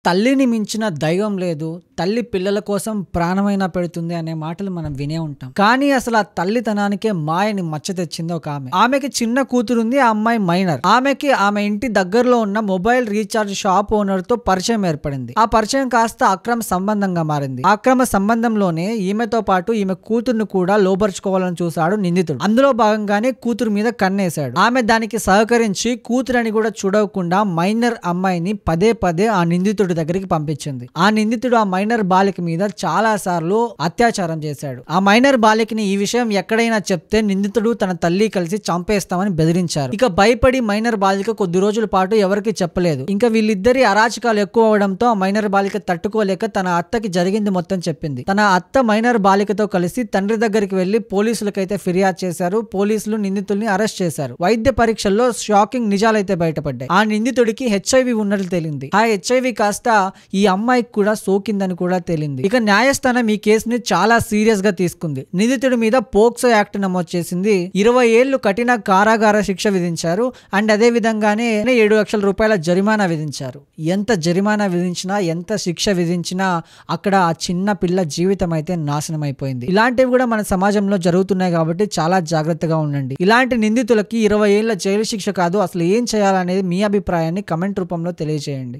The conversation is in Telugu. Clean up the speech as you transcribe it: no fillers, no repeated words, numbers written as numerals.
తల్లిని మించిన దైవం లేదు, తల్లి పిల్లల కోసం ప్రాణమైనా పెడుతుంది అనే మాటలు మనం వినే ఉంటాం. కానీ అసలు ఆ తల్లితనానికే మాయని మచ్చ తెచ్చింది ఒక ఆమె. ఆమెకి చిన్న కూతురుంది. ఆ అమ్మాయి మైనర్. ఆమెకి ఆమె ఇంటి దగ్గరలో ఉన్న మొబైల్ రీఛార్జ్ షాప్ ఓనర్ తో పరిచయం ఏర్పడింది. ఆ పరిచయం కాస్త అక్రమ సంబంధంగా మారింది. అక్రమ సంబంధంలోనే ఈమెతో పాటు ఈమె కూతురుని కూడా లోబర్చుకోవాలని చూశాడు నిందితుడు. అందులో భాగంగానే కూతురు మీద కన్నేశాడు. ఆమె దానికి సహకరించి కూతురని కూడా చూడకుండా మైనర్ అమ్మాయిని పదే పదే ఆ నిందితుడి దగ్గరికి పంపించింది. ఆ నిందితుడు ఆ మైనర్ బాలిక మీద చాలా సార్లు అత్యాచారం చేశాడు. ఆ మైనర్ బాలికని ఈ విషయం ఎక్కడైనా చెప్తే నిందితుడు తన తల్లి కలిసి చంపేస్తామని బెదిరించారు. ఇక భయపడి మైనర్ బాలిక కొద్ది రోజుల పాటు ఎవరికి చెప్పలేదు. ఇంకా వీళ్ళిద్దరి అరాచకాలు ఎక్కువ అవడంతో ఆ మైనర్ బాలిక తట్టుకోలేక తన అత్తకి జరిగింది మొత్తం చెప్పింది. తన అత్త మైనర్ బాలికతో కలిసి తండ్రి దగ్గరికి వెళ్లి పోలీసులకైతే ఫిర్యాదు చేశారు. పోలీసులు నిందితుల్ని అరెస్ట్ చేశారు. వైద్య పరీక్షల్లో షాకింగ్ నిజాలైతే బయటపడ్డాయి. ఆ నిందితుడికి హెచ్ఐవి ఉన్నట్లు తేలింది. ఆ హెచ్ఐవి కాస్త ఈ అమ్మాయికి కూడా సోకిందని కూడా తేలింది. ఇక న్యాయస్థానం ఈ కేసుని చాలా సీరియస్ గా తీసుకుంది. నిందితుడి మీద పోక్సో యాక్ట్ నమోదు చేసింది. 20 ఏళ్లు కఠిన కారాగార శిక్ష విధించారు. అండ్ అదే విధంగానే 7 లక్షల రూపాయల జరిమానా విధించారు. ఎంత జరిమానా విధించినా, ఎంత శిక్ష విధించినా అక్కడ ఆ చిన్న పిల్ల జీవితం అయితే నాశనం అయిపోయింది. ఇలాంటివి కూడా మన సమాజంలో జరుగుతున్నాయి కాబట్టి చాలా జాగ్రత్తగా ఉండండి. ఇలాంటి నిందితులకి 20 ఏళ్ల జైలు శిక్ష కాదు, అసలు ఏం చేయాలనేది మీ అభిప్రాయాన్ని కమెంట్ రూపంలో తెలియజేయండి.